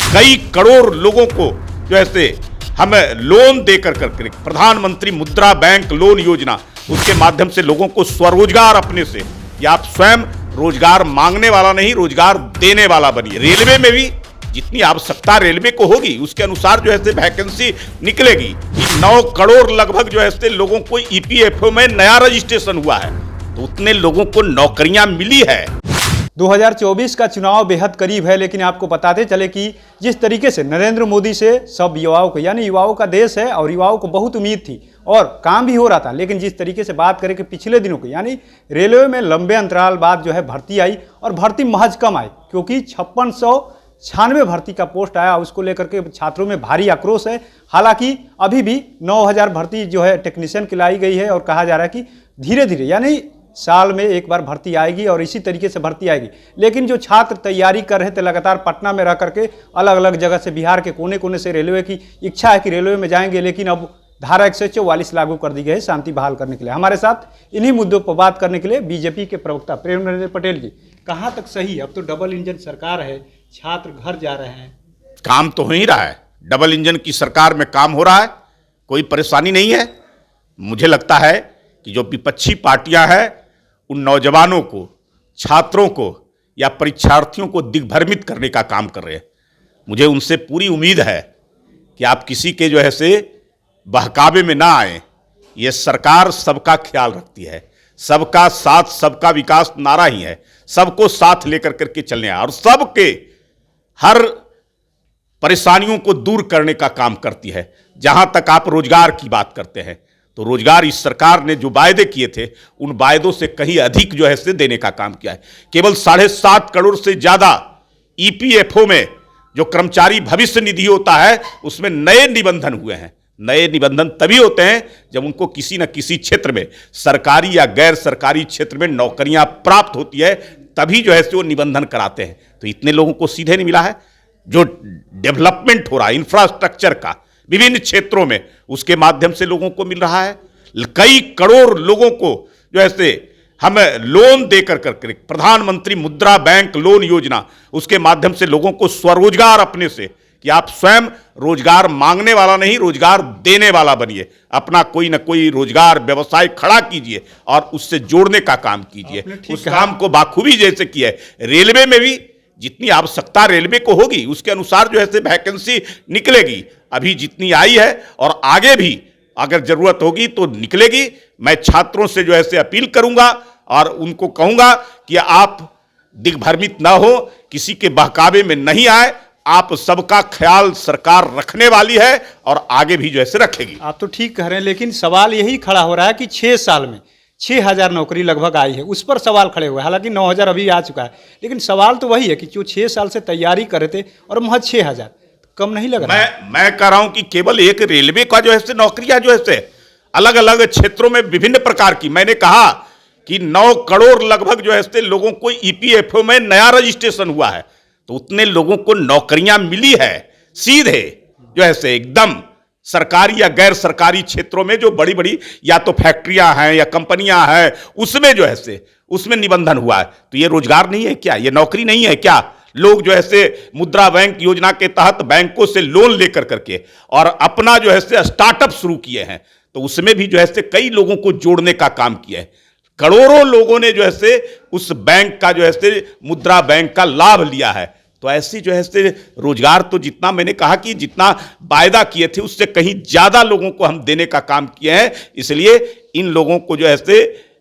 कई करोड़ लोगों को जो है हम लोन देकर करके प्रधानमंत्री मुद्रा बैंक लोन योजना, उसके माध्यम से लोगों को स्वरोजगार अपने से, या आप स्वयं रोजगार मांगने वाला नहीं रोजगार देने वाला बनिए। रेलवे में भी जितनी आवश्यकता रेलवे को होगी उसके अनुसार जो है वैकेंसी निकलेगी। 9 करोड़ लगभग जो है लोगों को ईपीएफओ में नया रजिस्ट्रेशन हुआ है, तो उतने लोगों को नौकरियां मिली है। 2024 का चुनाव बेहद करीब है, लेकिन आपको बताते चले कि जिस तरीके से नरेंद्र मोदी से सब युवाओं को, यानी युवाओं का देश है और युवाओं को बहुत उम्मीद थी और काम भी हो रहा था, लेकिन जिस तरीके से बात करें कि पिछले दिनों की, यानी रेलवे में लंबे अंतराल बाद जो है भर्ती आई और भर्ती महज कम आई, क्योंकि 5696 भर्ती का पोस्ट आया, उसको लेकर के छात्रों में भारी आक्रोश है। हालांकि अभी भी 9000 भर्ती जो है टेक्नीशियन की लाई गई है और कहा जा रहा है कि धीरे धीरे, यानी साल में एक बार भर्ती आएगी और इसी तरीके से भर्ती आएगी। लेकिन जो छात्र तैयारी कर रहे थे लगातार पटना में रह करके, अलग अलग जगह से, बिहार के कोने कोने से रेलवे की इच्छा है कि रेलवे में जाएंगे, लेकिन अब धारा 144 लागू कर दी गई है शांति बहाल करने के लिए। हमारे साथ इन्हीं मुद्दों पर बात करने के लिए बीजेपी के प्रवक्ता प्रेम नरेंद्र पटेल जी। कहाँ तक सही है? अब तो डबल इंजन सरकार है, छात्र घर जा रहे हैं, काम तो हो ही रहा है। डबल इंजन की सरकार में काम हो रहा है, कोई परेशानी नहीं है। मुझे लगता है कि जो विपक्षी पार्टियां हैं उन नौजवानों को, छात्रों को या परीक्षार्थियों को दिग्भ्रमित करने का काम कर रहे हैं। मुझे उनसे पूरी उम्मीद है कि आप किसी के जो है बहकावे में ना आए। ये सरकार सबका ख्याल रखती है, सबका साथ सबका विकास नारा ही है, सबको साथ लेकर करके चलने है और सबके हर परेशानियों को दूर करने का काम करती है। जहां तक आप रोजगार की बात करते हैं, तो रोजगार इस सरकार ने जो वायदे किए थे उन वायदों से कहीं अधिक जो है देने का काम किया है। केवल 7.5 करोड़ से ज्यादा ईपीएफओ में जो कर्मचारी भविष्य निधि होता है उसमें नए निबंधन हुए हैं। नए निबंधन तभी होते हैं जब उनको किसी न किसी क्षेत्र में, सरकारी या गैर सरकारी क्षेत्र में नौकरियां प्राप्त होती है, तभी जो है वो निबंधन कराते हैं। तो इतने लोगों को सीधे नहीं मिला है। जो डेवलपमेंट हो रहा है इंफ्रास्ट्रक्चर का विभिन्न क्षेत्रों में, उसके माध्यम से लोगों को मिल रहा है। कई करोड़ लोगों को जो है हम लोन देकर करके प्रधानमंत्री मुद्रा बैंक लोन योजना, उसके माध्यम से लोगों को स्वरोजगार अपने से, कि आप स्वयं रोजगार मांगने वाला नहीं रोजगार देने वाला बनिए। अपना कोई ना कोई रोजगार व्यवसाय खड़ा कीजिए और उससे जोड़ने का काम कीजिए। उस काम को बाखूबी जैसे किया है। रेलवे में भी जितनी आवश्यकता रेलवे को होगी उसके अनुसार जो है वैकेंसी निकलेगी। अभी जितनी आई है और आगे भी अगर जरूरत होगी तो निकलेगी। मैं छात्रों से जो है अपील करूंगा और उनको कहूंगा कि आप दिग्भ्रमित ना हो, किसी के बहकावे में नहीं आए। आप सबका ख्याल सरकार रखने वाली है और आगे भी जो है रखेगी। आप तो ठीक कह रहे हैं, लेकिन सवाल यही खड़ा हो रहा है कि 6 साल में 6000 नौकरी लगभग आई है, उस पर सवाल खड़े हुए। हालांकि 9000 अभी आ चुका है, लेकिन सवाल तो वही है कि जो 6 साल से तैयारी कर रहे थे और महज 6000, कम नहीं लग रहा। मैं कह रहा हूं कि केवल एक रेलवे का जो है नौकरियां जो है अलग अलग क्षेत्रों में विभिन्न प्रकार की, मैंने कहा कि 9 करोड़ लगभग जो है लोगों को ईपीएफओ में नया रजिस्ट्रेशन हुआ है, तो उतने लोगों को नौकरियां मिली है। सीधे जो है एकदम सरकारी या गैर सरकारी क्षेत्रों में जो बड़ी बड़ी या तो फैक्ट्रियां हैं या कंपनियां हैं, उसमें जो है उसमें निबंधन हुआ है। तो ये रोजगार नहीं है क्या? ये नौकरी नहीं है क्या? लोग जो है मुद्रा बैंक योजना के तहत बैंकों से लोन लेकर करके और अपना जो है स्टार्टअप शुरू किए हैं, तो उसमें भी जो है कई लोगों को जोड़ने का काम किया है। करोड़ों लोगों ने जो है उस बैंक का जो है मुद्रा बैंक का लाभ लिया है। तो ऐसी जो है रोजगार तो जितना मैंने कहा कि जितना वायदा किए थे उससे कहीं ज्यादा लोगों को हम देने का काम किए हैं। इसलिए इन लोगों को जो है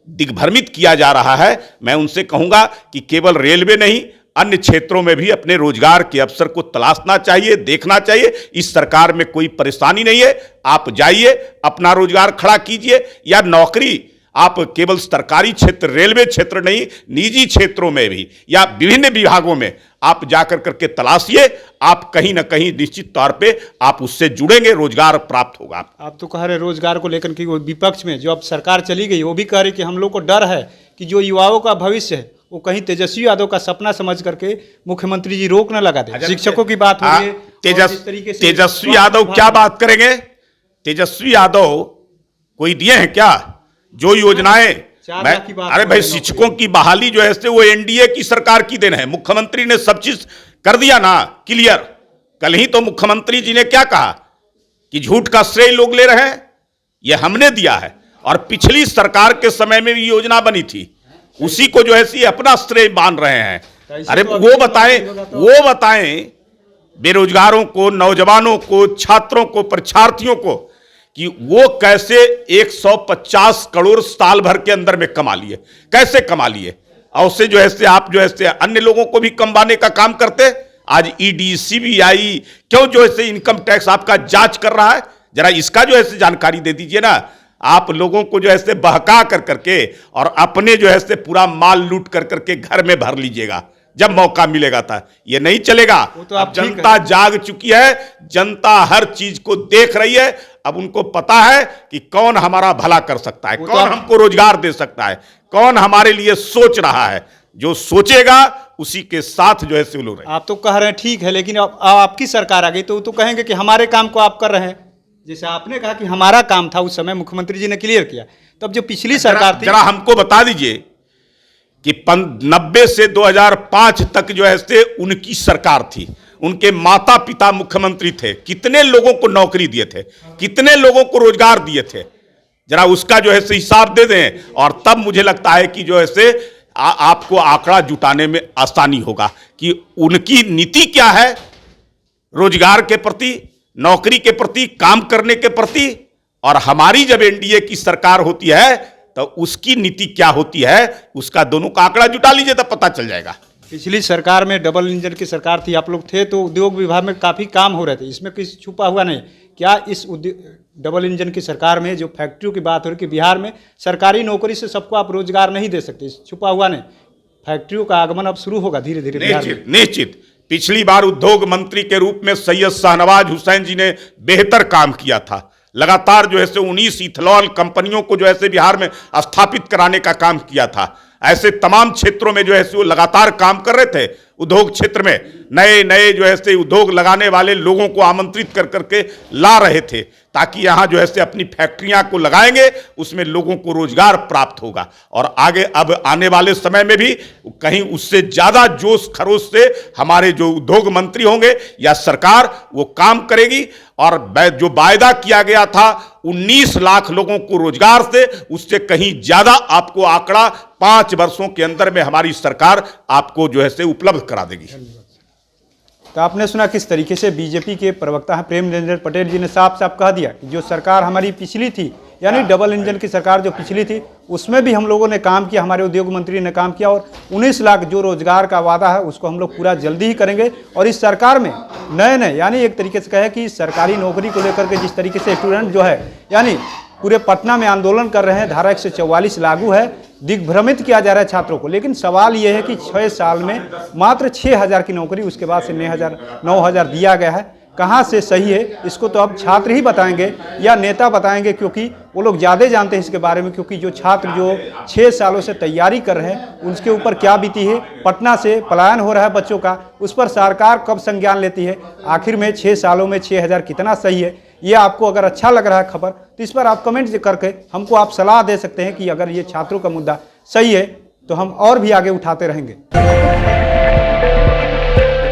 दिग्भ्रमित किया जा रहा है। मैं उनसे कहूंगा कि केवल रेलवे नहीं, अन्य क्षेत्रों में भी अपने रोजगार के अवसर को तलाशना चाहिए, देखना चाहिए। इस सरकार में कोई परेशानी नहीं है। आप जाइए, अपना रोजगार खड़ा कीजिए, या नौकरी आप केवल सरकारी क्षेत्र, रेलवे क्षेत्र नहीं, निजी क्षेत्रों में भी या विभिन्न विभागों में आप जाकर करके तलाशिए। आप कहीं ना कहीं निश्चित तौर पे आप उससे जुड़ेंगे, रोजगार प्राप्त होगा। आप तो कह रहे रोजगार को लेकर कि वो विपक्ष में जो अब सरकार चली गई वो भी कह रही कि हम लोग को डर है कि जो युवाओं का भविष्य है वो कहीं तेजस्वी यादव का सपना समझ करके मुख्यमंत्री जी रोक न लगा दे। शिक्षकों की बात हो रही है, तेजस्वी यादव क्या बात करेंगे? तेजस्वी यादव कोई दिए हैं क्या? जो योजनाएं, अरे भाई शिक्षकों की बहाली जो है वो एनडीए की सरकार की देन है। मुख्यमंत्री ने सब चीज कर दिया ना क्लियर। कल ही तो मुख्यमंत्री जी ने क्या कहा कि झूठ का श्रेय लोग ले रहे हैं, यह हमने दिया है और पिछली सरकार के समय में भी योजना बनी थी, उसी को जो है अपना श्रेय मान रहे हैं। अरे वो बताएं बेरोजगारों को, नौजवानों को, छात्रों को, परीक्षार्थियों को कि वो कैसे 150 करोड़ साल भर के अंदर में कमा लिए, कैसे कमा लिए। और उससे जो है आप जो है अन्य लोगों को भी कमाने का काम करते। आज ईडी, सीबीआई क्यों जो है इनकम टैक्स आपका जांच कर रहा है, जरा इसका जो है जानकारी दे दीजिए ना। आप लोगों को जो है बहका कर करके और अपने जो है पूरा माल लूट कर करके घर में भर लीजिएगा जब मौका मिलेगा था। ये नहीं चलेगा। तो आप जनता जाग चुकी है, जनता हर चीज को देख रही है। अब उनको पता है कि कौन हमारा भला कर सकता है, कौन हमको रोजगार दे सकता है, कौन हमारे लिए सोच रहा है। जो सोचेगा उसी के साथ जो है वो लोग। आप तो कह रहे हैं ठीक है, लेकिन अब आपकी सरकार आ गई तो कहेंगे कि हमारे काम को आप कर रहे हैं। जैसे आपने कहा कि हमारा काम था, उस समय मुख्यमंत्री जी ने क्लियर किया। तब जो पिछली सरकार थी, जरा हमको बता दीजिए कि 90 से 2005 तक जो है उनकी सरकार थी, उनके माता पिता मुख्यमंत्री थे, कितने लोगों को नौकरी दिए थे, कितने लोगों को रोजगार दिए थे, जरा उसका जो है हिसाब दे दें। और तब मुझे लगता है कि जो है आपको आंकड़ा जुटाने में आसानी होगा कि उनकी नीति क्या है रोजगार के प्रति, नौकरी के प्रति, काम करने के प्रति, और हमारी जब एनडीए की सरकार होती है तो उसकी नीति क्या होती है, उसका दोनों का आंकड़ा जुटा लीजिए तब पता चल जाएगा। पिछली सरकार में डबल इंजन की सरकार थी, आप लोग थे तो उद्योग विभाग में काफ़ी काम हो रहे थे, इसमें कुछ छुपा हुआ नहीं। क्या इस डबल इंजन की सरकार में जो फैक्ट्रियों की बात हो रही कि बिहार में सरकारी नौकरी से सबको आप रोजगार नहीं दे सकते, छुपा हुआ नहीं। फैक्ट्रियों का आगमन अब शुरू होगा धीरे धीरे बिहार में। निश्चित। पिछली बार उद्योग मंत्री के रूप में सैयद शाहनवाज हुसैन जी ने बेहतर काम किया था। लगातार जो है 19 इथेनॉल कंपनियों को जो है बिहार में स्थापित कराने का काम किया था। ऐसे तमाम क्षेत्रों में जो है वो लगातार काम कर रहे थे। उद्योग क्षेत्र में नए नए जो है उद्योग लगाने वाले लोगों को आमंत्रित कर करके ला रहे थे, ताकि यहाँ जो है अपनी फैक्ट्रियाँ को लगाएंगे, उसमें लोगों को रोजगार प्राप्त होगा। और आगे अब आने वाले समय में भी कहीं उससे ज़्यादा जोश खरोश से हमारे जो उद्योग मंत्री होंगे या सरकार वो काम करेगी। और जो वायदा किया गया था 19 लाख लोगों को रोजगार से, उससे कहीं ज़्यादा आपको आंकड़ा 5 वर्षों के अंदर में हमारी सरकार आपको जो है उपलब्ध करा देगी। तो आपने सुना किस तरीके से बीजेपी के प्रवक्ता हैं प्रेमचंद्र पटेल जी ने साफ साफ कह दिया कि जो सरकार हमारी पिछली थी, यानी डबल इंजन की सरकार जो पिछली थी, उसमें भी हम लोगों ने काम किया, हमारे उद्योग मंत्री ने काम किया, और 19 लाख जो रोजगार का वादा है उसको हम लोग पूरा जल्दी ही करेंगे। और इस सरकार में नए नए, यानी एक तरीके से कहे कि सरकारी नौकरी को लेकर के जिस तरीके से स्टूडेंट जो है, यानी पूरे पटना में आंदोलन कर रहे हैं, धारा 144 लागू है, दिग्भ्रमित किया जा रहा है छात्रों को। लेकिन सवाल यह है कि 6 साल में मात्र 6000 की नौकरी, उसके बाद से 9000 दिया गया है। कहाँ से सही है इसको तो अब छात्र ही बताएंगे या नेता बताएंगे, क्योंकि वो लोग ज़्यादा जानते हैं इसके बारे में। क्योंकि जो छात्र जो 6 सालों से तैयारी कर रहे हैं उनके ऊपर क्या बीती है, पटना से पलायन हो रहा है बच्चों का, उस पर सरकार कब संज्ञान लेती है, आखिर में 6 सालों में 6000 कितना सही है। ये आपको अगर अच्छा लग रहा है खबर तो इस पर आप कमेंट करके हमको आप सलाह दे सकते हैं कि अगर ये छात्रों का मुद्दा सही है तो हम और भी आगे उठाते रहेंगे।